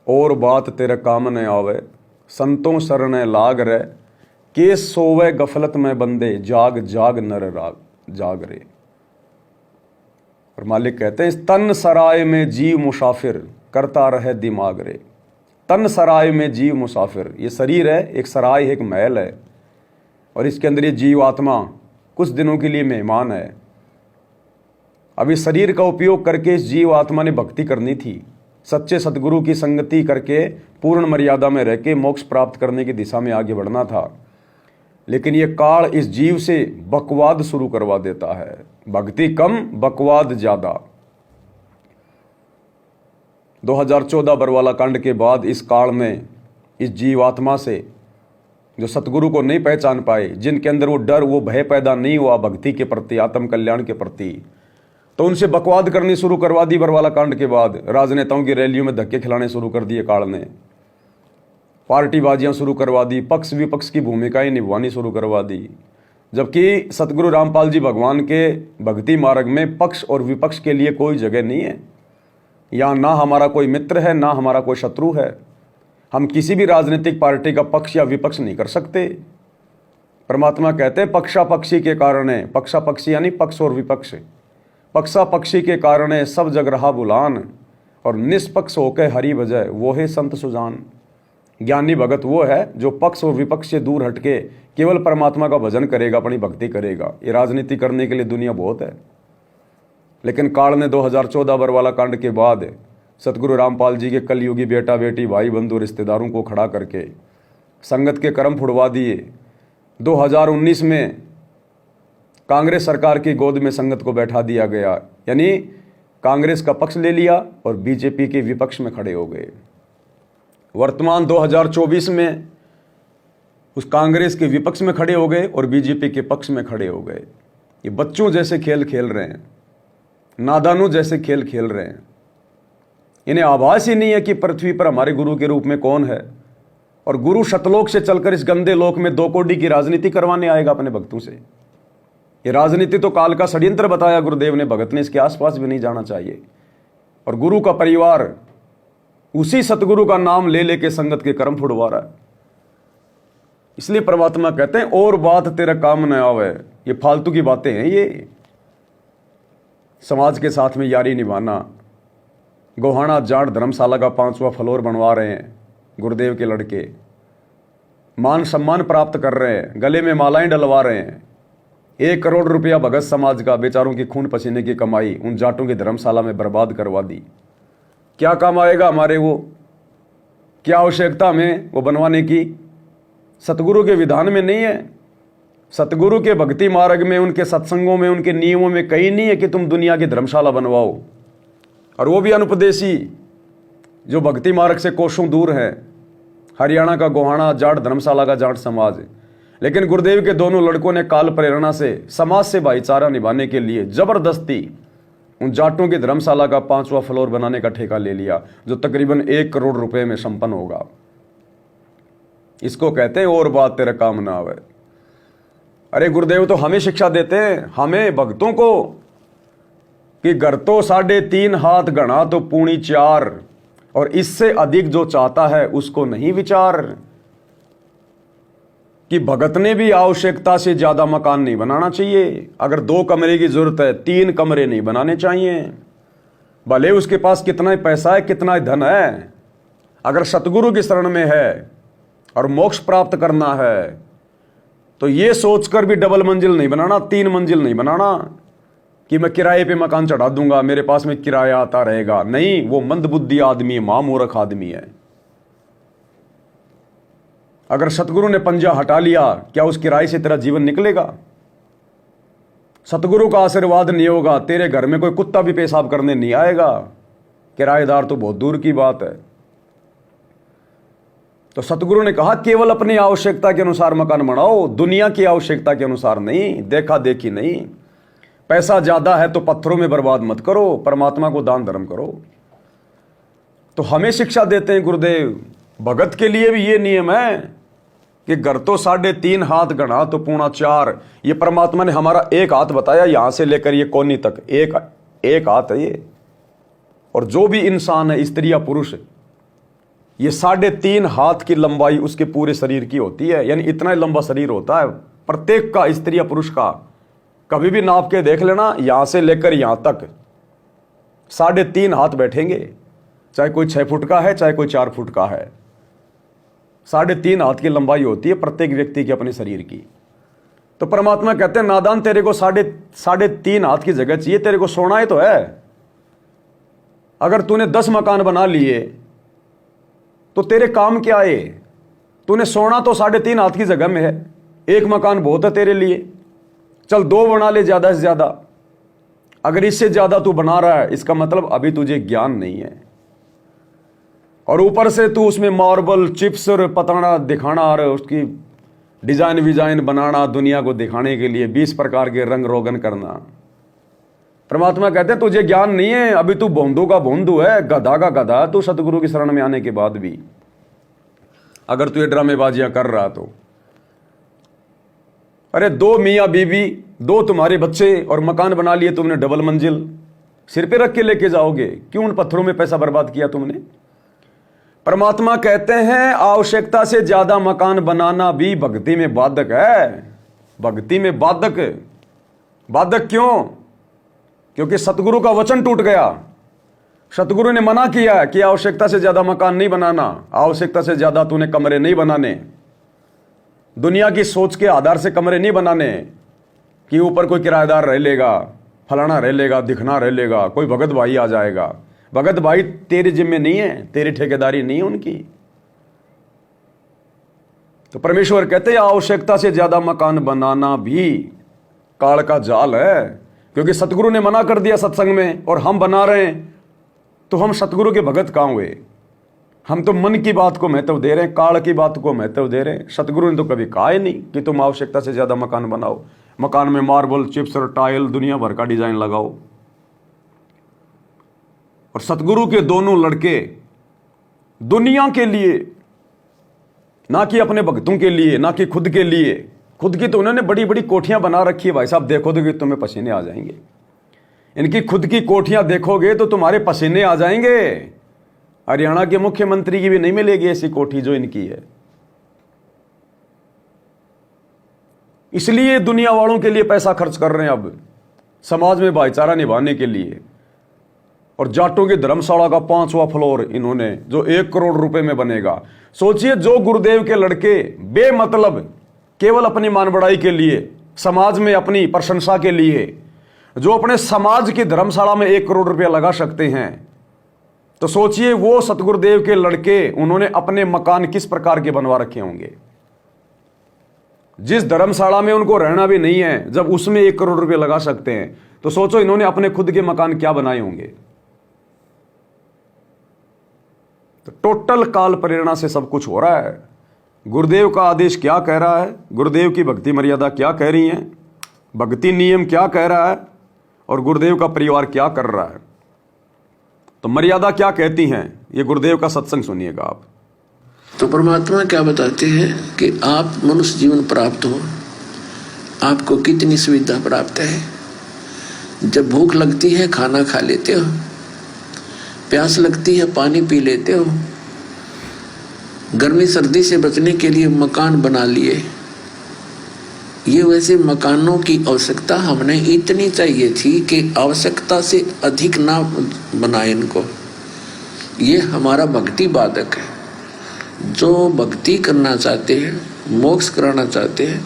और बात तेरे काम न आवे, संतों शरण लाग रे, के सोवे गफलत में बंदे, जाग जाग नर राग जाग रे। और मालिक कहते हैं, इस तन सराय में जीव मुसाफिर, करता रहे दिमाग रे। तन सराय में जीव मुसाफिर, ये शरीर है, एक सराय है, एक महल है, और इसके अंदर ये जीव आत्मा कुछ दिनों के लिए मेहमान है। अब इस शरीर का उपयोग करके इस जीव आत्मा ने भक्ति करनी थी, सच्चे सतगुरु की संगति करके पूर्ण मर्यादा में रह के मोक्ष प्राप्त करने की दिशा में आगे बढ़ना था। लेकिन ये काल इस जीव से बकवाद शुरू करवा देता है, भक्ति कम बकवाद ज़्यादा। 2014 बरवाला कांड के बाद इस काल में इस जीवात्मा से जो सतगुरु को नहीं पहचान पाए, जिनके अंदर वो डर वो भय पैदा नहीं हुआ भक्ति के प्रति, आत्म कल्याण के प्रति, तो उनसे बकवाद करनी शुरू करवा दी। बरवाला कांड के बाद राजनेताओं की रैलियों में धक्के खिलाने शुरू कर दिए काल ने, पार्टीबाजियां शुरू करवा दी, पक्ष विपक्ष की भूमिकाएं निभानी शुरू करवा दी। जबकि सतगुरु रामपाल जी भगवान के भक्ति मार्ग में पक्ष और विपक्ष के लिए कोई जगह नहीं है। यहाँ ना हमारा कोई मित्र है, ना हमारा कोई शत्रु है। हम किसी भी राजनीतिक पार्टी का पक्ष या विपक्ष नहीं कर सकते। परमात्मा कहते हैं, पक्षापक्षी के कारण है, पक्षापक्षी यानी पक्ष और विपक्ष, पक्षापक्षी के कारण है सब जग रहा बुलान, और निष्पक्ष होकर हरि बजाय वो है संत सुजान। ज्ञानी भगत वो है जो पक्ष और विपक्ष से दूर हटके केवल परमात्मा का भजन करेगा, अपनी भक्ति करेगा। ये राजनीति करने के लिए दुनिया बहुत है। लेकिन काल ने 2014 बरवाला कांड के बाद सतगुरु रामपाल जी के कलयुगी बेटा बेटी भाई बंधु रिश्तेदारों को खड़ा करके संगत के कर्म फुड़वा दिए। 2019 में कांग्रेस सरकार की गोद में संगत को बैठा दिया गया, यानी कांग्रेस का पक्ष ले लिया और बीजेपी के विपक्ष में खड़े हो गए। वर्तमान 2024 में उस कांग्रेस के विपक्ष में खड़े हो गए और बीजेपी के पक्ष में खड़े हो गए। ये बच्चों जैसे खेल खेल रहे हैं, नादानों जैसे खेल खेल रहे हैं। इन्हें आभास ही नहीं है कि पृथ्वी पर हमारे गुरु के रूप में कौन है, और गुरु शतलोक से चलकर इस गंदे लोक में 2 कौड़ी की राजनीति करवाने आएगा अपने भक्तों से। ये राजनीति तो काल का षड्यंत्र बताया गुरुदेव ने, भगत ने इसके आसपास भी नहीं जाना चाहिए। और गुरु का परिवार उसी सतगुरु का नाम ले लेके संगत के कर्म फुड़वा रहा है। इसलिए परमात्मा कहते हैं, और बात तेरा काम न आवे। ये फालतू की बातें हैं। ये समाज के साथ में यारी निभाना, गोहाना जाट धर्मशाला का 5वां फ्लोर बनवा रहे हैं गुरुदेव के लड़के, मान सम्मान प्राप्त कर रहे हैं, गले में मालाएं डलवा रहे हैं। 1 करोड़ रुपया भगत समाज का बेचारों की खून पसीने की कमाई उन जाटों की धर्मशाला में बर्बाद करवा दी। क्या काम आएगा हमारे वो? क्या आवश्यकता हमें वो बनवाने की? सतगुरु के विधान में नहीं है। सतगुरु के भक्ति मार्ग में, उनके सत्संगों में, उनके नियमों में कहीं नहीं है कि तुम दुनिया की धर्मशाला बनवाओ, और वो भी अनुपदेशी जो भक्ति मार्ग से कोसों दूर है। हरियाणा का गोहाना जाट धर्मशाला का जाट समाज। लेकिन गुरुदेव के दोनों लड़कों ने काल प्रेरणा से समाज से भाईचारा निभाने के लिए जबरदस्ती उन जाटों की धर्मशाला का 5वां फ्लोर बनाने का ठेका ले लिया, जो तकरीबन 1 करोड़ रुपए में संपन्न होगा। इसको कहते हैं, और बात तेरा काम ना आवे। अरे गुरुदेव तो हमें शिक्षा देते हैं, हमें भक्तों को, कि घर तो 3.5 हाथ घना तो पूणी 4, और इससे अधिक जो चाहता है उसको नहीं विचार। कि भगत ने भी आवश्यकता से ज्यादा मकान नहीं बनाना चाहिए। अगर 2 कमरे की जरूरत है, 3 कमरे नहीं बनाने चाहिए, भले उसके पास कितना ही पैसा है, कितना ही धन है। अगर सतगुरु की शरण में है और मोक्ष प्राप्त करना है, तो ये सोचकर भी डबल मंजिल नहीं बनाना, 3 मंजिल नहीं बनाना कि मैं किराए पे मकान चढ़ा दूंगा, मेरे पास में किराया आता रहेगा। नहीं, वो मंदबुद्धि आदमी है, महामूर्ख आदमी है। अगर सतगुरु ने पंजा हटा लिया, क्या उस किराए से तेरा जीवन निकलेगा? सतगुरु का आशीर्वाद नहीं होगा, तेरे घर में कोई कुत्ता भी पेशाब करने नहीं आएगा। किराएदार तो बहुत दूर की बात है। तो सतगुरु ने कहा, केवल अपनी आवश्यकता के अनुसार मकान बनाओ, दुनिया की आवश्यकता के अनुसार नहीं, देखा देखी नहीं। पैसा ज्यादा है तो पत्थरों में बर्बाद मत करो, परमात्मा को दान धर्म करो। तो हमें शिक्षा देते हैं गुरुदेव। भगत के लिए भी ये नियम है कि घर तो 3.5 हाथ घना तो पूणा 4। ये परमात्मा ने हमारा 1 हाथ बताया, यहां से लेकर ये कोनी तक एक हाथ है ये। और जो भी इंसान है, स्त्री या पुरुष, ये 3.5 हाथ की लंबाई उसके पूरे शरीर की होती है, यानी इतना ही लंबा शरीर होता है प्रत्येक का, स्त्री या पुरुष का। कभी भी नाप के देख लेना, यहां से लेकर यहां तक 3.5 हाथ बैठेंगे, चाहे कोई 6 फुट का है चाहे कोई 4 फुट का है। 3.5 हाथ की लंबाई होती है प्रत्येक व्यक्ति के अपने शरीर की। तो परमात्मा कहते हैं नादान, तेरे को 3.5 हाथ की जगह चाहिए, तेरे को सोना ही तो है। अगर तूने 10 मकान बना लिए तो तेरे काम क्या है? तूने सोना तो 3.5 हाथ की जगह में है, एक मकान बहुत है तेरे लिए, चल 2 बना ले ज्यादा से ज्यादा। अगर इससे ज्यादा तू बना रहा है, इसका मतलब अभी तुझे ज्ञान नहीं है। और ऊपर से तू उसमें मार्बल चिप्स और पताना दिखाना और उसकी डिजाइन विजाइन बनाना, दुनिया को दिखाने के लिए 20 प्रकार के रंग रोगन करना। परमात्मा कहते हैं तुझे ज्ञान नहीं है, अभी तू भोंदू का भोंदू है, गधा का गधा। तू सतगुरु की शरण में आने के बाद भी अगर तू ये ड्रामेबाजियां कर रहा तो, अरे 2 मियाँ बीवी, 2 तुम्हारे बच्चे और मकान बना लिए तुमने डबल मंजिल, सिर पे रख के लेके जाओगे? क्यों उन पत्थरों में पैसा बर्बाद किया तुमने? परमात्मा कहते हैं आवश्यकता से ज्यादा मकान बनाना भी भक्ति में बाधक है। भक्ति में बाधक। बाधक क्यों? क्योंकि सतगुरु का वचन टूट गया। सतगुरु ने मना किया कि आवश्यकता से ज्यादा मकान नहीं बनाना, आवश्यकता से ज्यादा तूने कमरे नहीं बनाने, दुनिया की सोच के आधार से कमरे नहीं बनाने कि ऊपर कोई किराएदार रह लेगा, फलाना रह लेगा, दिखना रह लेगा, कोई भगत भाई आ जाएगा। भगत भाई तेरे जिम्मे नहीं है, तेरी ठेकेदारी नहीं है उनकी। तो परमेश्वर कहते हैं आवश्यकता से ज्यादा मकान बनाना भी काल का जाल है। क्योंकि सतगुरु ने मना कर दिया सत्संग में और हम बना रहे हैं, तो हम सतगुरु के भगत कहां हुए? हम तो मन की बात को महत्व दे रहे हैं, काल की बात को महत्व दे रहे हैं। सतगुरु ने तो कभी कहा ही नहीं कि तुम आवश्यकता से ज्यादा मकान बनाओ, मकान में मार्बल चिप्स और टाइल दुनिया भर का डिजाइन लगाओ। और सतगुरु के दोनों लड़के दुनिया के लिए, ना कि अपने भक्तों के लिए, ना कि खुद के लिए, खुद की तो उन्होंने बड़ी बड़ी कोठियां बना रखी है। भाई साहब देखोगे तो तुम्हें पसीने आ जाएंगे। इनकी खुद की कोठियां देखोगे तो तुम्हारे पसीने आ जाएंगे। हरियाणा के मुख्यमंत्री की भी नहीं मिलेगी ऐसी कोठी जो इनकी है। इसलिए दुनिया वालों के लिए पैसा खर्च कर रहे हैं अब, समाज में भाईचारा निभाने के लिए। और जाटों की धर्मशाला का 5वां फ्लोर इन्होंने, जो 1 करोड़ रुपए में बनेगा। सोचिए, जो गुरुदेव के लड़के बेमतलब केवल अपनी मान बढ़ाई के लिए, समाज में अपनी प्रशंसा के लिए, जो अपने समाज की धर्मशाला में 1 करोड़ रुपया लगा सकते हैं, तो सोचिए वो सतगुरुदेव के लड़के उन्होंने अपने मकान किस प्रकार के बनवा रखे होंगे। जिस धर्मशाला में उनको रहना भी नहीं है, जब उसमें 1 करोड़ रुपए लगा सकते हैं, तो सोचो इन्होंने अपने खुद के मकान क्या बनाए होंगे। तो टोटल काल प्रेरणा से सब कुछ हो रहा है। गुरुदेव का आदेश क्या कह रहा है, गुरुदेव की भक्ति मर्यादा क्या कह रही है, भक्ति नियम क्या कह रहा है, और गुरुदेव का परिवार क्या कर रहा है। तो मर्यादा क्या कहती हैं, ये गुरुदेव का सत्संग सुनिएगा आप। तो परमात्मा क्या बताते हैं कि आप मनुष्य जीवन प्राप्त हो, आपको कितनी सुविधा प्राप्त है। जब भूख लगती है खाना खा लेते हो, प्यास लगती है पानी पी लेते हो, गर्मी सर्दी से बचने के लिए मकान बना लिए। ये वैसे मकानों की आवश्यकता हमने इतनी चाहिए थी कि आवश्यकता से अधिक ना बनाए इनको। ये हमारा भक्ति बाधक है। जो भक्ति करना चाहते हैं, मोक्ष कराना चाहते हैं,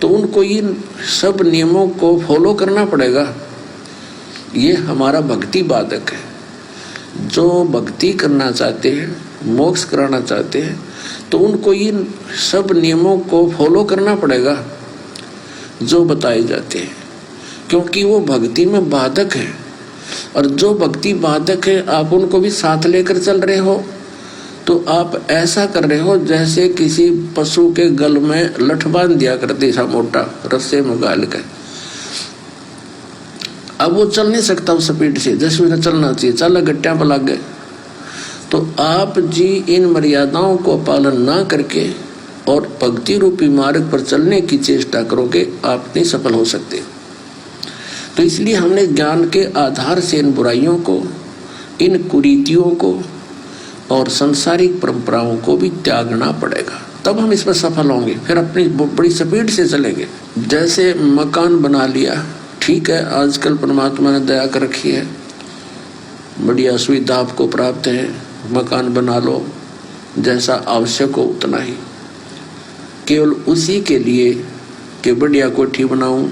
तो उनको इन सब नियमों को फॉलो करना पड़ेगा। ये हमारा भक्ति बाधक है। जो भक्ति करना चाहते हैं, मोक्ष कराना चाहते हैं, तो उनको इन सब नियमों को फॉलो करना पड़ेगा जो बताए जाते हैं, क्योंकि वो भक्ति में बाधक है। और जो भक्ति बाधक है आप उनको भी साथ लेकर चल रहे हो, तो आप ऐसा कर रहे हो जैसे किसी पशु के गल में लठ बांध दिया करते सा मोटा रस्से में गाल कर। अब वो चल नहीं सकता उस स्पीड से जैसे उन्हें चलना चाहिए, चल गट्टियां पर लग गए। तो आप जी इन मर्यादाओं को पालन ना करके और भक्ति रूपी मार्ग पर चलने की चेष्टा करोगे, आप नहीं सफल हो सकते। तो इसलिए हमने ज्ञान के आधार से इन बुराइयों को, इन कुरीतियों को, और सांसारिक परंपराओं को भी त्यागना पड़ेगा, तब हम इसमें सफल होंगे। फिर अपनी बड़ी स्पीड से चलेंगे। जैसे मकान बना लिया, ठीक है, आजकल परमात्मा ने दया कर रखी है, बढ़िया सुविधा आपको प्राप्त है, मकान बना लो, जैसा आवश्यक हो उतना ही, केवल उसी के लिए कि बढ़िया कोठी बनाऊं,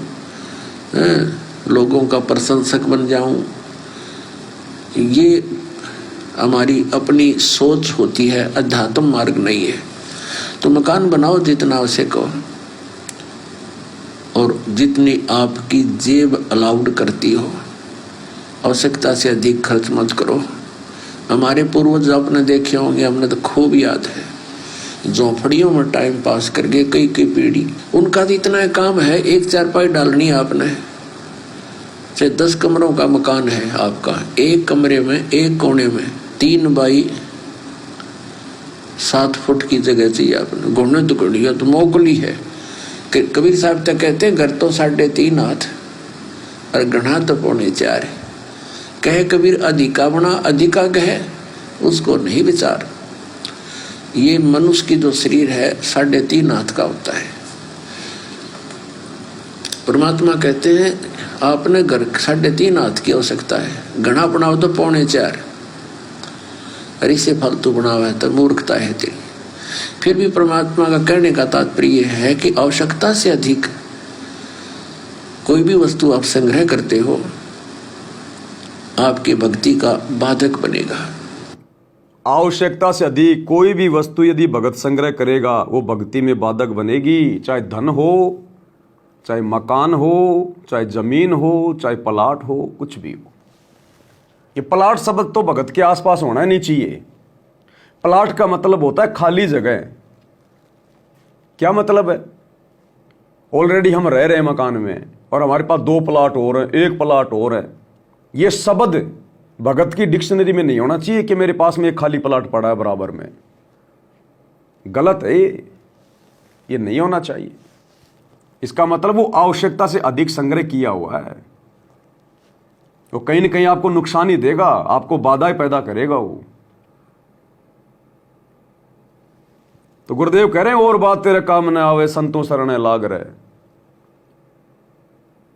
लोगों का प्रशंसक बन जाऊं, ये हमारी अपनी सोच होती है, अध्यात्म मार्ग नहीं है। तो मकान बनाओ जितना आवश्यक हो और जितनी आपकी जेब अलाउड करती हो, आवश्यकता से अधिक खर्च मत करो। हमारे पूर्वज आपने देखे होंगे, हमने तो खूब याद है, झोंपड़ियों में टाइम पास करके कई पीढ़ी, उनका तो इतना काम है, एक चारपाई डालनी है आपने, चाहे 10 कमरों का मकान है आपका, एक कमरे में एक कोने में 3 बाई 7 फुट की जगह चाहिए आपने, घुटने तो घुड़िया तो मोकली है। कबीर साहब तक कहते हैं घर तो 3.5 हाथ और गढ़ा तो 4.25 है। कहे कबीर अधिका बना, अधिका कहे उसको नहीं विचार। ये मनुष्य की जो शरीर है 3.5 हाथ का होता है। परमात्मा कहते हैं आपने घर 3.5 हाथ की आवश्यकता है, घना बनाओ तो 4.25, अरे इसे फालतू बनावा है तो मूर्खता है तेरी। फिर भी परमात्मा का कहने का तात्पर्य है कि आवश्यकता से अधिक कोई भी वस्तु आप संग्रह करते हो, आपकी भक्ति का बाधक बनेगा। आवश्यकता से अधिक कोई भी वस्तु यदि भगत संग्रह करेगा वो भक्ति में बाधक बनेगी। चाहे धन हो, चाहे मकान हो, चाहे जमीन हो, चाहे प्लाट हो, कुछ भी हो। ये प्लाट शब्द तो भगत के आसपास होना नहीं चाहिए। प्लाट का मतलब होता है खाली जगह। क्या मतलब है? ऑलरेडी हम रह रहे हैं मकान में और हमारे पास 2 प्लाट और हैं, 1 प्लाट और है। ये शब्द भगत की डिक्शनरी में नहीं होना चाहिए कि मेरे पास में एक खाली प्लाट पड़ा है बराबर में। गलत है, ये नहीं होना चाहिए। इसका मतलब वो आवश्यकता से अधिक संग्रह किया हुआ है, वो कहीं ना कहीं आपको नुकसान ही देगा, आपको बाधाएं पैदा करेगा वो। तो गुरुदेव कह रहे हैं और बात तेरे काम न आवे, संतों शरण लाग रहे।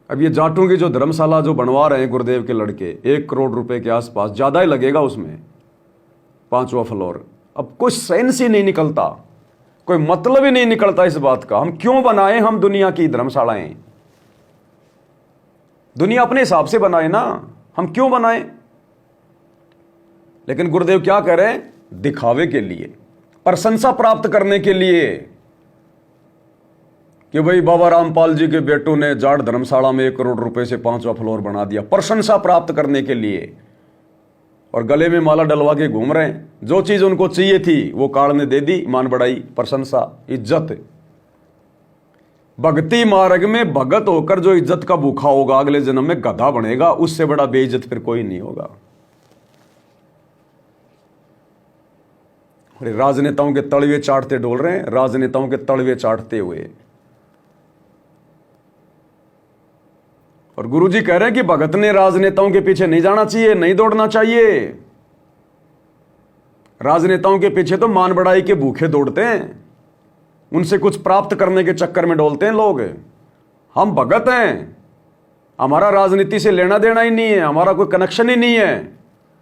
अब ये जाटों की जो धर्मशाला जो बनवा रहे हैं गुरुदेव के लड़के, 1 करोड़ रुपए के आसपास, ज्यादा ही लगेगा उसमें, 5वां फ्लोर। अब कुछ सेंस ही नहीं निकलता, कोई मतलब ही नहीं निकलता इस बात का। हम क्यों बनाए हम दुनिया की धर्मशालाएं? दुनिया अपने हिसाब से बनाए ना, हम क्यों बनाए? लेकिन गुरुदेव क्या कह रहे हैं? दिखावे के लिए, प्रशंसा प्राप्त करने के लिए कि भाई बाबा रामपाल जी के बेटों ने जाट धर्मशाला में 1 करोड़ रुपए से 5वां फ्लोर बना दिया, प्रशंसा प्राप्त करने के लिए। और गले में माला डलवा के घूम रहे हैं। जो चीज उनको चाहिए थी वो काल ने दे दी, मान बढ़ाई, प्रशंसा, इज्जत। भक्ति मार्ग में भगत होकर जो इज्जत का भूखा होगा अगले जन्म में गधा बनेगा, उससे बड़ा बेइज्जत फिर कोई नहीं होगा। राजनेताओं के तलवे चाटते डोल रहे हैं, राजनेताओं के तलवे चाटते हुए। और गुरुजी कह रहे हैं कि भगत ने राजनेताओं के पीछे नहीं जाना चाहिए, नहीं दौड़ना चाहिए। राजनेताओं के पीछे तो मान बढ़ाई के भूखे दौड़ते हैं, उनसे कुछ प्राप्त करने के चक्कर में डोलते हैं लोग। हम भगत हैं, हमारा राजनीति से लेना देना ही नहीं है, हमारा कोई कनेक्शन ही नहीं है।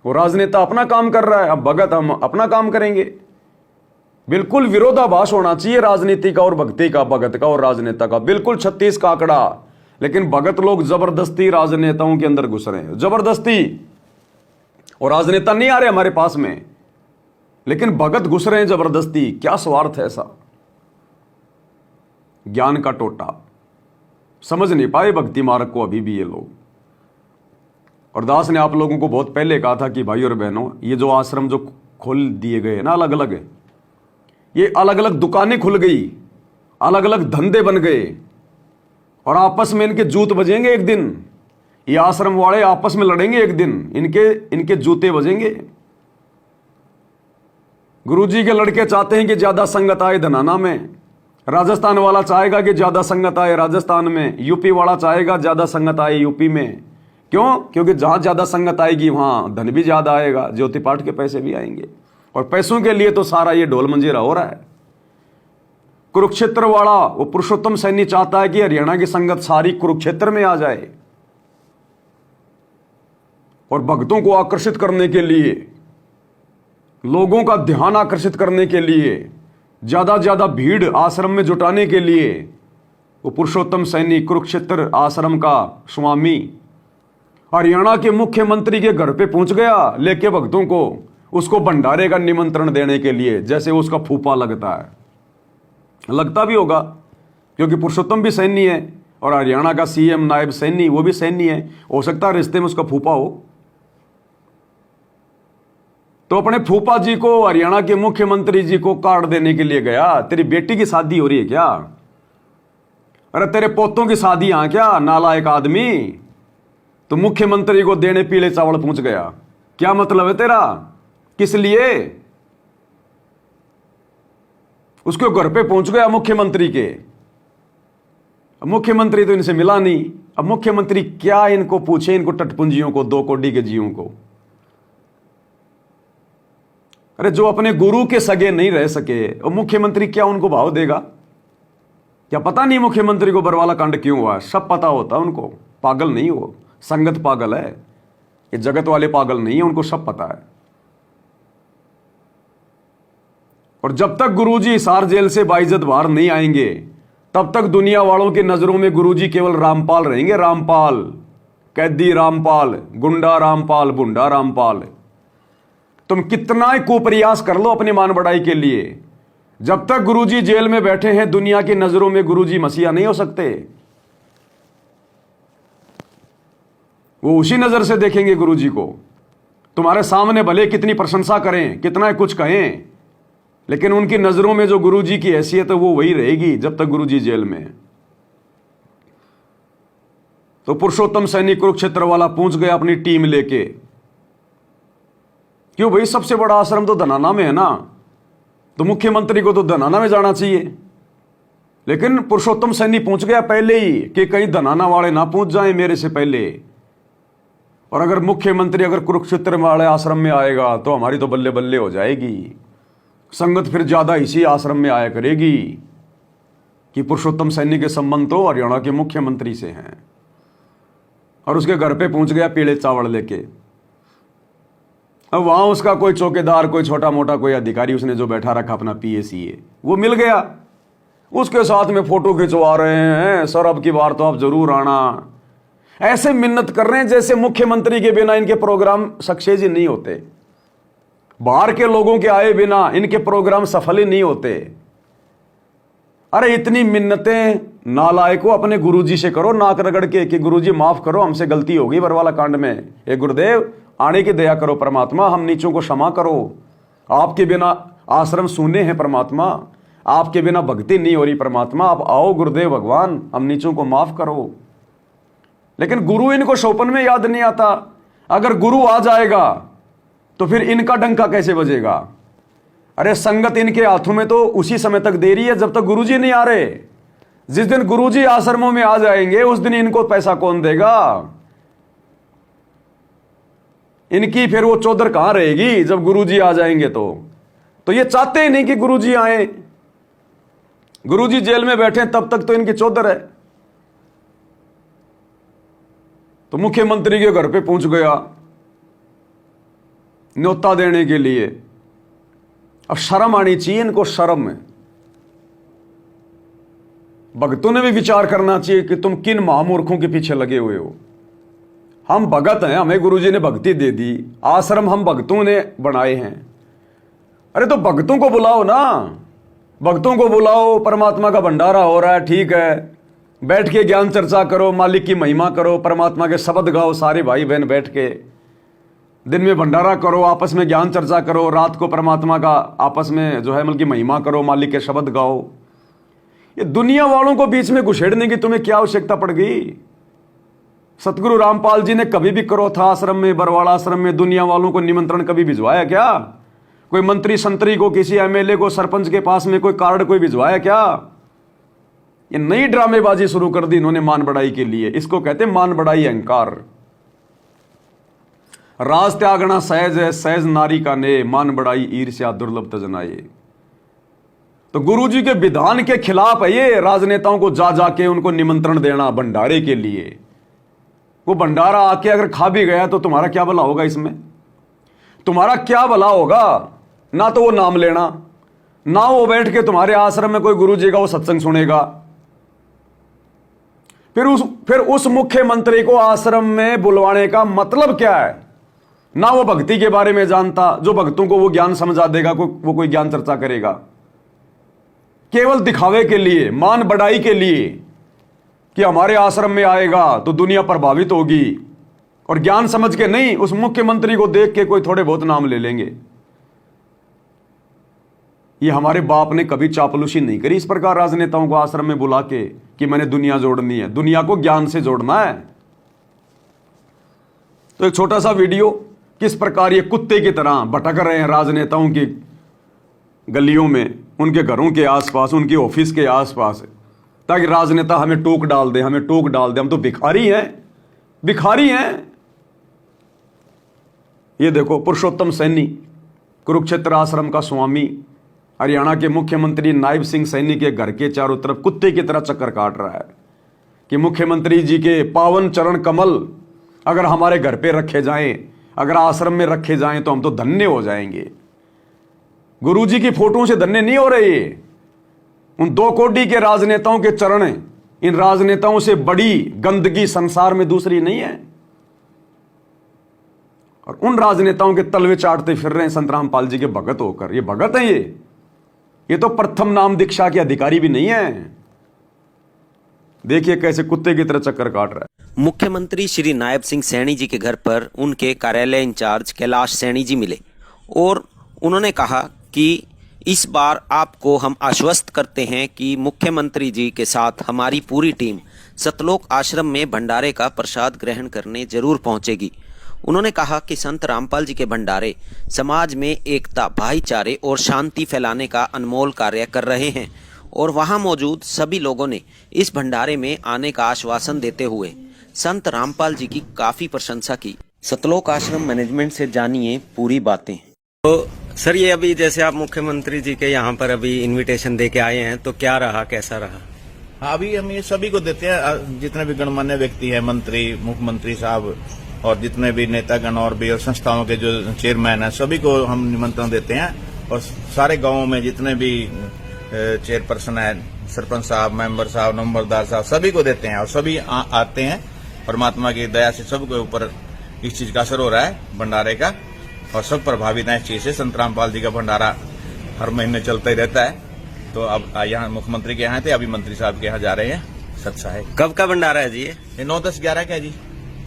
वो राजनेता अपना काम कर रहा है, अब भगत हम अपना काम करेंगे। बिल्कुल विरोधाभास होना चाहिए राजनीति का और भक्ति का, भगत का और राजनेता का, बिल्कुल 36 का आंकड़ा। लेकिन भगत लोग जबरदस्ती राजनेताओं के अंदर घुस रहे हैं, जबरदस्ती। और राजनेता नहीं आ रहे हमारे पास में, लेकिन भगत घुस रहे हैं जबरदस्ती। क्या स्वार्थ है ऐसा? ज्ञान का टोटा, समझ नहीं पाए भक्ति मार्ग को अभी भी ये लोग। और दास ने आप लोगों को बहुत पहले कहा था कि भाई और बहनों, ये जो आश्रम जो खोल दिए गए ना अलग अलग, ये अलग अलग दुकानें खुल गई, अलग अलग धंधे बन गए और आपस में इनके जूत बजेंगे एक दिन। ये आश्रम वाले आपस में लड़ेंगे एक दिन, इनके जूते बजेंगे। गुरुजी के लड़के चाहते हैं कि ज्यादा संगत आए धनाना में, राजस्थान वाला चाहेगा कि ज्यादा संगत आए राजस्थान में, यूपी वाला चाहेगा ज्यादा संगत आए यूपी में। क्यों? क्योंकि जहां ज्यादा संगत आएगी वहां धन भी ज्यादा आएगा, ज्योति पाठ के पैसे भी आएंगे। और पैसों के लिए तो सारा ये ढोल मंजीरा हो रहा है। कुरुक्षेत्र वाला वो पुरुषोत्तम सैनी चाहता है कि हरियाणा की संगत सारी कुरुक्षेत्र में आ जाए, और भक्तों को आकर्षित करने के लिए, लोगों का ध्यान आकर्षित करने के लिए, ज्यादा भीड़ आश्रम में जुटाने के लिए वो पुरुषोत्तम सैनी कुरुक्षेत्र आश्रम का स्वामी हरियाणा के मुख्यमंत्री के घर पे पहुंच गया लेके भक्तों को, उसको भंडारे का निमंत्रण देने के लिए, जैसे उसका फूफा लगता है। लगता भी होगा क्योंकि पुरुषोत्तम भी सैनी है और हरियाणा का सीएम नायब सैनी वो भी सैनी है, हो सकता है रिश्ते में उसका फूफा हो। तो अपने फूफा जी को, हरियाणा के मुख्यमंत्री जी को कार्ड देने के लिए गया। तेरी बेटी की शादी हो रही है क्या? अरे तेरे पोतों की शादी यहां क्या, नालायक आदमी? तो मुख्यमंत्री को देने पीले चावल पहुंच गया। क्या मतलब है तेरा? किस लिए? उसके घर पे पहुंच गया मुख्यमंत्री के। अब मुख्यमंत्री तो इनसे मिला नहीं। अब मुख्यमंत्री क्या इनको पूछे, इनको टटपुंजियों को, 2 कोडी के जीवों को? अरे जो अपने गुरु के सगे नहीं रह सके और मुख्यमंत्री क्या उनको भाव देगा? क्या पता नहीं मुख्यमंत्री को बरवाला कांड क्यों हुआ? सब पता होता उनको। पागल नहीं हो, संगत पागल है, ये जगत वाले पागल नहीं है, उनको सब पता है। और जब तक गुरुजी हिसार जेल से बाइज्जत बाहर नहीं आएंगे तब तक दुनिया वालों की नजरों में गुरुजी केवल रामपाल रहेंगे। रामपाल, कैदी रामपाल, गुंडा रामपाल, बुंडा रामपाल। तुम कितना ही कुप्रयास कर लो अपनी मान बढ़ाई के लिए, जब तक गुरुजी जेल में बैठे हैं दुनिया की नजरों में गुरुजी मसीहा नहीं हो सकते। वो उसी नजर से देखेंगे गुरुजी को। तुम्हारे सामने भले कितनी प्रशंसा करें, कितना कुछ कहें, लेकिन उनकी नजरों में जो गुरुजी की हैसियत है वो वही रहेगी जब तक गुरुजी जेल में है। तो पुरुषोत्तम सैनी कुरुक्षेत्र वाला पहुंच गया अपनी टीम लेके। क्यों भाई, सबसे बड़ा आश्रम तो धनाना में है ना, तो मुख्यमंत्री को तो धनाना में जाना चाहिए। लेकिन पुरुषोत्तम सैनी पहुंच गया पहले ही कि कहीं धनाना वाले ना पहुंच जाएं मेरे से पहले। और अगर मुख्यमंत्री अगर कुरुक्षेत्र वाले आश्रम में आएगा तो हमारी तो बल्ले बल्ले हो जाएगी। संगत फिर ज्यादा इसी आश्रम में आया करेगी कि पुरुषोत्तम सैनी के संबंध तो हरियाणा के मुख्यमंत्री से हैं। और उसके घर पे पहुंच गया पीले चावल लेके। अब वहां उसका कोई चौकीदार, कोई छोटा मोटा कोई अधिकारी उसने जो बैठा रखा अपना पीएसीए, वो मिल गया। उसके साथ में फोटो खिंचवा रहे हैं, सर अब की बार तो आप जरूर आना। ऐसे मिन्नत कर रहे हैं जैसे मुख्यमंत्री के बिना इनके प्रोग्राम सक्सेस ही नहीं होते, बाहर के लोगों के आए बिना इनके प्रोग्राम सफल ही नहीं होते। अरे इतनी मिन्नतें नालायको अपने गुरुजी से करो नाक रगड़ के कि गुरुजी माफ करो, हमसे गलती होगी बरवाला कांड में। हे गुरुदेव, आने की दया करो परमात्मा, हम नीचों को क्षमा करो। आपके बिना आश्रम सूने हैं परमात्मा, आपके बिना भक्ति नहीं हो रही परमात्मा, आप आओ गुरुदेव भगवान, हम नीचों को माफ करो। लेकिन गुरु इनको शोपन में याद नहीं आता। अगर गुरु आ जाएगा तो फिर इनका डंका कैसे बजेगा? अरे संगत इनके हाथों में तो उसी समय तक दे रही है जब तक गुरुजी नहीं आ रहे। जिस दिन गुरुजी आश्रमों में आ जाएंगे उस दिन इनको पैसा कौन देगा? इनकी फिर वो चौधर कहां रहेगी जब गुरुजी आ जाएंगे? तो ये चाहते ही नहीं कि गुरुजी आए। गुरुजी जेल में बैठे तब तक तो इनकी चौधर है। तो मुख्यमंत्री के घर पे पहुंच गया न्योता देने के लिए। अब शर्म आनी चाहिए इनको, शर्म है। भक्तों ने भी विचार करना चाहिए कि तुम किन महामूर्खों के पीछे लगे हुए हो। हम भगत हैं, हमें गुरुजी ने भक्ति दे दी, आश्रम हम भक्तों ने बनाए हैं। अरे तो भक्तों को बुलाओ ना, भक्तों को बुलाओ, परमात्मा का भंडारा हो रहा है, ठीक है, बैठ के ज्ञान चर्चा करो, मालिक की महिमा करो, परमात्मा के शब्द गाओ, सारे भाई बहन बैठ के दिन में भंडारा करो, आपस में ज्ञान चर्चा करो, रात को परमात्मा का आपस में जो है मतलब की महिमा करो, मालिक के शब्द गाओ। ये दुनिया वालों को बीच में घुसेड़ने की तुम्हें क्या आवश्यकता पड़ गई? सतगुरु रामपाल जी ने कभी भी करो था आश्रम में, बरवाड़ा आश्रम में दुनिया वालों को निमंत्रण कभी भिजवाया क्या? कोई मंत्री संतरी को, किसी एमएलए को, सरपंच के पास में कोई कार्ड कोई भिजवाया क्या? ये नई ड्रामेबाजी शुरू कर दी इन्होंने मान बढ़ाई के लिए। इसको कहते हैं मान बढ़ाई अहंकार। राज त्यागना सहज है, सहज नारी का ने, मान बढ़ाई ईर्ष्या दुर्लभ तजनाए। तो गुरुजी के विधान के खिलाफ है ये राजनेताओं को जा जाके उनको निमंत्रण देना भंडारे के लिए। वो भंडारा आके अगर खा भी गया तो तुम्हारा क्या भला होगा इसमें? तुम्हारा क्या भला होगा? ना तो वो नाम लेना, ना वो बैठ के तुम्हारे आश्रम में कोई गुरुजी का वो सत्संग सुनेगा। फिर उस मुख्यमंत्री को आश्रम में बुलवाने का मतलब क्या है? ना वो भक्ति के बारे में जानता, जो भक्तों को वो ज्ञान समझा देगा, वो कोई ज्ञान चर्चा करेगा। केवल दिखावे के लिए, मान बढ़ाई के लिए कि हमारे आश्रम में आएगा तो दुनिया प्रभावित होगी, और ज्ञान समझ के नहीं, उस मुख्यमंत्री को देख के कोई थोड़े बहुत नाम ले लेंगे। ये हमारे बाप ने कभी चापलूसी नहीं करी इस प्रकार राजनेताओं को आश्रम में बुला के कि मैंने दुनिया जोड़नी है। दुनिया को ज्ञान से जोड़ना है। तो एक छोटा सा वीडियो, किस प्रकार ये कुत्ते की तरह भटक रहे हैं राजनेताओं की गलियों में, उनके घरों के आसपास, उनके ऑफिस के आसपास, ताकि राजनेता हमें टोक डाल दे, हमें टोक डाल दे, हम तो भिखारी हैं, भिखारी हैं। ये देखो पुरुषोत्तम सैनी, कुरुक्षेत्र आश्रम का स्वामी, हरियाणा के मुख्यमंत्री नायब सिंह सैनी के घर के चारों तरफ कुत्ते की तरह चक्कर काट रहा है कि मुख्यमंत्री जी के पावन चरण कमल अगर हमारे घर पे रखे जाएं, अगर आश्रम में रखे जाएं तो हम तो धन्य हो जाएंगे। गुरुजी की फोटो से धन्य नहीं हो रहे। उन 2 कोटी के राजनेताओं के चरण, इन राजनेताओं से बड़ी गंदगी संसार में दूसरी नहीं है। और उन राजनेताओं के तलवे चाटते फिर रहे हैं संत रामपाल जी के भगत होकर। ये भगत हैं ये तो प्रथम नाम दीक्षा के अधिकारी भी नहीं है। देखिए कैसे कुत्ते की तरह चक्कर काट रहा है। मुख्यमंत्री श्री नायब सिंह सैनी जी के घर पर उनके कार्यालय इंचार्ज कैलाश सैनी जी मिले और उन्होंने कहा कि इस बार आपको हम आश्वस्त करते हैं कि मुख्यमंत्री जी के साथ हमारी पूरी टीम सतलोक आश्रम में भंडारे का प्रसाद ग्रहण करने जरूर पहुंचेगी। उन्होंने कहा कि संत रामपाल जी के भंडारे समाज में एकता, भाईचारे और शांति फैलाने का अनमोल कार्य कर रहे हैं और वहां मौजूद सभी लोगों ने इस भंडारे में आने का आश्वासन देते हुए संत रामपाल जी की काफी प्रशंसा की। सतलोक आश्रम मैनेजमेंट से जानिए पूरी बातें। तो सर, ये अभी जैसे आप मुख्यमंत्री जी के यहाँ पर अभी इनविटेशन दे के आए हैं, तो क्या रहा, कैसा रहा? हाँ, अभी हम ये सभी को देते हैं, जितने भी गणमान्य व्यक्ति हैं, मंत्री, मुख्यमंत्री साहब और जितने भी नेतागण और भी और संस्थाओं के जो चेयरमैन हैं, सभी को हम निमंत्रण देते हैं। और सारे गांवों में जितने भी चेयरपर्सन है, सरपंच साहब, मेंबर साहब, नंबरदार साहब, सभी को देते हैं और सभी आते हैं। परमात्मा की दया से सबके ऊपर इस चीज का असर हो रहा है भंडारे का, और सब प्रभावित हैं इस चीज से। संत रामपाल जी का भंडारा हर महीने चलता ही रहता है। तो अब यहाँ मुख्यमंत्री के यहाँ थे, अभी मंत्री साहब के यहाँ जा रहे हैं सत्साहे। कब का भंडारा है जी? ये 9, 10, 11 का है जी।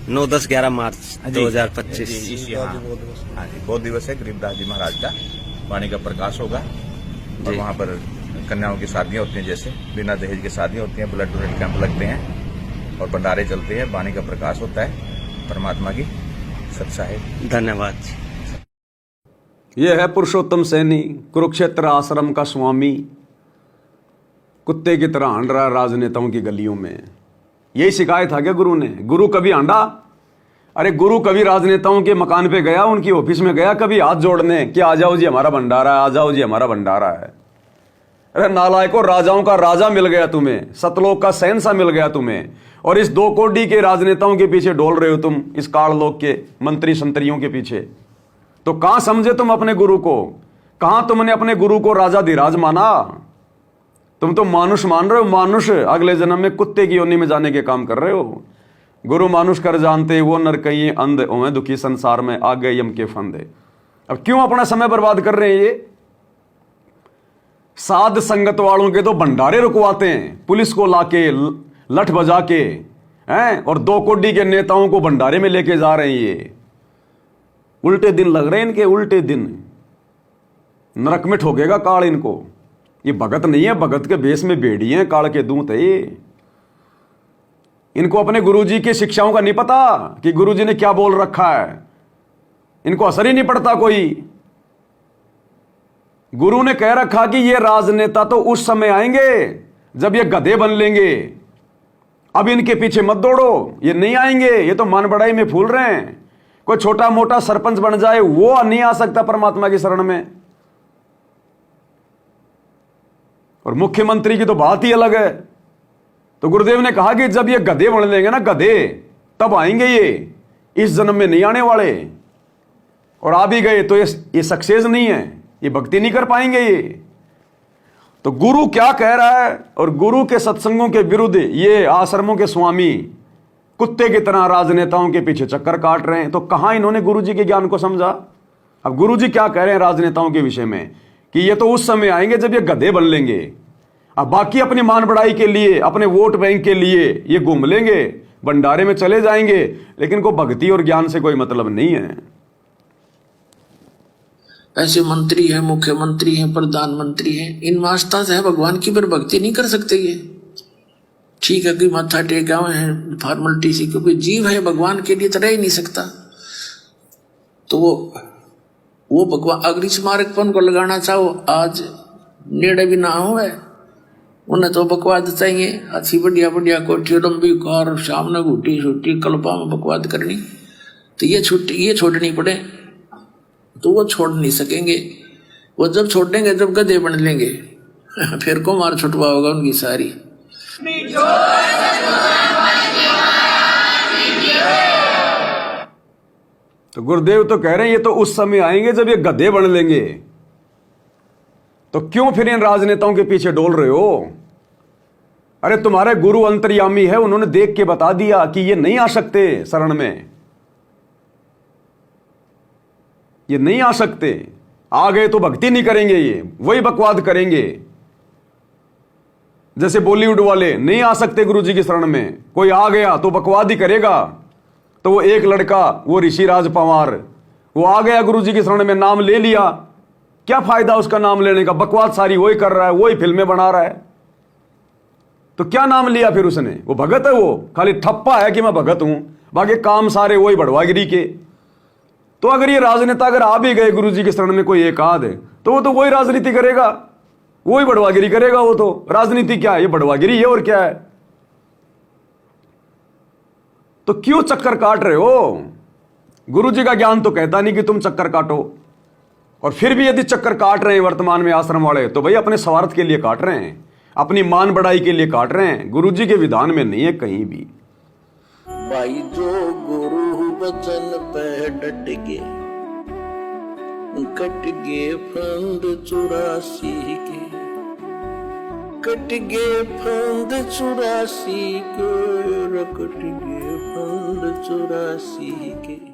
9, 10, 11 मार्च 2025। हाँ जी, बहुत दिवस है गरीबदास जी महाराज का, वाणी का प्रकाश होगा। और वहाँ पर कन्याओं की शादियाँ होती हैं, जैसे बिना दहेज की शादियाँ होती हैं, ब्लड डोनेट कैंप लगते हैं और भंडारे चलते हैं, वाणी का प्रकाश होता है, परमात्मा की सत्साहे। धन्यवाद। यह है पुरुषोत्तम सैनी, कुरुक्षेत्र आश्रम का स्वामी, कुत्ते की तरह हांड रहा राजनेताओं की गलियों में। यही शिकायत था क्या गुरु ने? गुरु कभी हांडा? अरे गुरु कभी राजनेताओं के मकान पे गया, उनकी ऑफिस में गया कभी हाथ जोड़ने कि आ जाओ जी हमारा भंडारा है, आ जाओ जी हमारा भंडारा है? अरे नालायकों, राजाओं का राजा मिल गया तुम्हें, सतलोक का शहंशाह मिल गया तुम्हें, और इस 2 कोटी के राजनेताओं के पीछे डोल रहे हो तुम, इस काललोक के मंत्री संतरियों के पीछे। तो कहां समझे तुम अपने गुरु को? कहां तुमने अपने गुरु को राजा धीराज माना? तुम तो मानुष मान रहे हो, मानुष। अगले जन्म में कुत्ते की योनि में जाने के काम कर रहे हो। गुरु मानुष कर जानते वो नर कहीं अंध हों, दुखी संसार में आ गए यम के फंदे। अब क्यों अपना समय बर्बाद कर रहे हैं ये? साध संगत वालों के तो भंडारे रुकवाते हैं, पुलिस को लाके लठ बजा के हैं, और 2 कोटी के नेताओं को भंडारे में लेके जा रहे हैं। ये उल्टे दिन लग रहे हैं इनके, उल्टे दिन। नरक में ठोकेगा काल इनको। ये भगत नहीं है, भगत के भेष में भेड़ी हैं, काल के दूत है ये। इनको अपने गुरुजी की शिक्षाओं का नहीं पता कि गुरुजी ने क्या बोल रखा है। इनको असर ही नहीं पड़ता कोई। गुरु ने कह रखा कि ये राजनेता तो उस समय आएंगे जब ये गधे बन लेंगे, अब इनके पीछे मत दौड़ो, ये नहीं आएंगे, ये तो मान बढ़ाई में फूल रहे हैं। कोई छोटा मोटा सरपंच बन जाए वो नहीं आ सकता परमात्मा की शरण में। और मुख्यमंत्री की तो बात ही अलग है। तो गुरुदेव ने कहा कि जब ये गधे बन लेंगे ना, गधे, तब आएंगे ये, इस जन्म में नहीं आने वाले। और आ भी गए तो ये सक्सेस नहीं है, ये भक्ति नहीं कर पाएंगे ये। तो गुरु क्या कह रहा है, और गुरु के सत्संगों के विरुद्ध ये आश्रमों के स्वामी कुत्ते की तरह राजनेताओं के पीछे चक्कर काट रहे हैं। तो कहां इन्होंने गुरु जी के ज्ञान को समझा। अब गुरु जी क्या कह रहे हैं राजनेताओं के विषय में कि ये तो उस समय आएंगे जब ये गधे बन लेंगे। अब बाकी अपनी मान बढ़ाई के लिए, अपने वोट बैंक के लिए ये घूम लेंगे, भंडारे में चले जाएंगे, लेकिन को भक्ति और ज्ञान से कोई मतलब नहीं है। ऐसे मंत्री है, मुख्यमंत्री है, प्रधानमंत्री है, इन वास्ता से भगवान की पर भक्ति नहीं कर सकते ये। ठीक है कि माथा टेका हुए हैं फॉर्मेलिटी से, क्योंकि जीव है भगवान के लिए तो रह ही नहीं सकता। तो वो भगवान अग्नि स्मारक पर उनको लगाना चाहो, आज नेड़े भी ना हो है, उन्हें तो बकवाद चाहिए, अच्छी बढ़िया बढ़िया कोठी लंबी कार, सामने घुटी छुट्टी कल्पा में बकवाद करनी। तो ये छोड़नी पड़े, तो वो छोड़ नहीं सकेंगे। वो जब छोड़ेंगे जब गधे बन लेंगे फिर को मार छुटवा होगा उनकी सारी। तो गुरुदेव तो कह रहे हैं ये तो उस समय आएंगे जब ये गधे बन लेंगे। तो क्यों फिर इन राजनेताओं के पीछे डोल रहे हो। अरे तुम्हारे गुरु अंतर्यामी है, उन्होंने देख के बता दिया कि ये नहीं आ सकते शरण में, ये नहीं आ सकते। आ गए तो भक्ति नहीं करेंगे, ये वही बकवाद करेंगे। जैसे बॉलीवुड वाले नहीं आ सकते गुरु जी की शरण में, कोई आ गया तो बकवाद ही करेगा। तो वो एक लड़का, वो ऋषिराज पंवार, वो आ गया गुरु जी की शरण में, नाम ले लिया, क्या फायदा उसका नाम लेने का, बकवाद सारी वही कर रहा है, वही फिल्में बना रहा है। तो क्या नाम लिया फिर उसने, वो भगत है, वो खाली ठप्पा है कि मैं भगत हूं, बाकी काम सारे वही बढ़वागिरी के। तो अगर ये राजनेता अगर आ भी गए गुरु जी के शरण में कोई एक आध, तो वो तो वही राजनीति करेगा, वही बढ़वागिरी करेगा। वो तो राजनीति क्या है, ये बढ़वागिरी है और क्या है। तो क्यों चक्कर काट रहे हो। गुरु जी का ज्ञान तो कहता नहीं कि तुम चक्कर काटो। और फिर भी यदि चक्कर काट रहे हैं वर्तमान में आश्रम वाले, तो भाई अपने स्वार्थ के लिए काट रहे हैं, अपनी मान बढ़ाई के लिए काट रहे हैं, गुरु जी के विधान में नहीं है कहीं भी। भाई जो गुरु वचन पे डट गे, कट गे फंद 84 के, कट गे फंद 84 के, कट गे फंद 84 के।